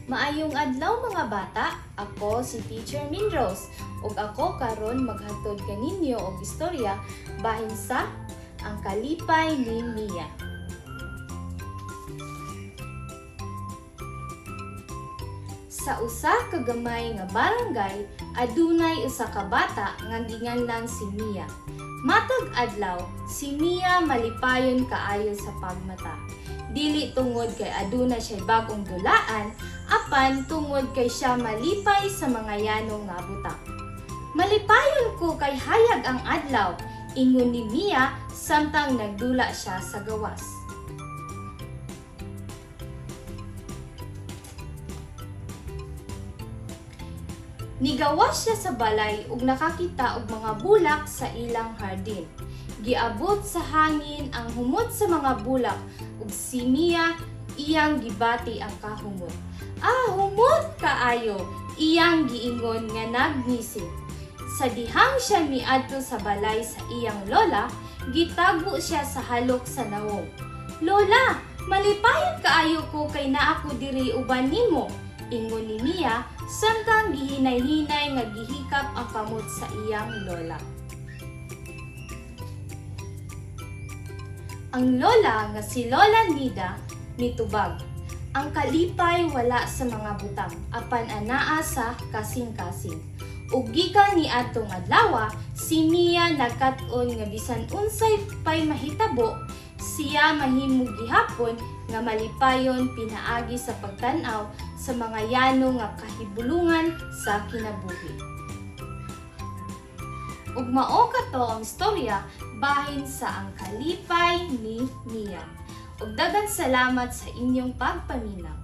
Maayong adlaw mga bata, ako si Teacher Minrose ug ako karon maghatod kaninyo og istorya bahin sa Ang Kalipay ni Mia. Sa usa ka gamay nga barangay, adunay usa ka bata nga ginganlan si Mia. Matag adlaw, si Mia malipayon kaayo sa pagmata. Dili tungod kay aduna siya bagong dulaan, apan tungod kay siya malipay sa mga yanong nga butak. Malipayon ko kay hayag ang adlaw, ingon ni Mia samtang nagdula siya sa gawas. Nigawas siya sa balay ug nakakita og mga bulak sa ilang hardin. Giabot sa hangin ang humot sa mga bulak ug si Mia iyang gibati ang kahumot. Humot kaayo, iyang giingon nga nagnisip. Sa dihang siya miadto sa balay sa iyang lola, gitagbo siya sa halok sa nawong. "Lola, malipayon kaayo ko kay naa ko diri uban nimo," ingon ni Mia samtang gihinay-hinay nga gihikap ang kamot sa iyang lola. Ang lola nga si Lola Nida mitubag. Ang kalipay wala sa mga butang, apan anaa sa kasing-kasing. Ug gikan ni adtong adlaw, si Mia nagkat-on nga bisan unsay pay mahitabo, siya mahimong gihapon nga malipayon pinaagi sa pagtan-aw sa mga yano nga kahibulungan sa kinabuhi. Ug mao kato ang istorya bahin sa Ang Kalipay ni Mia. Ug daghang salamat sa inyong pagpaminaw.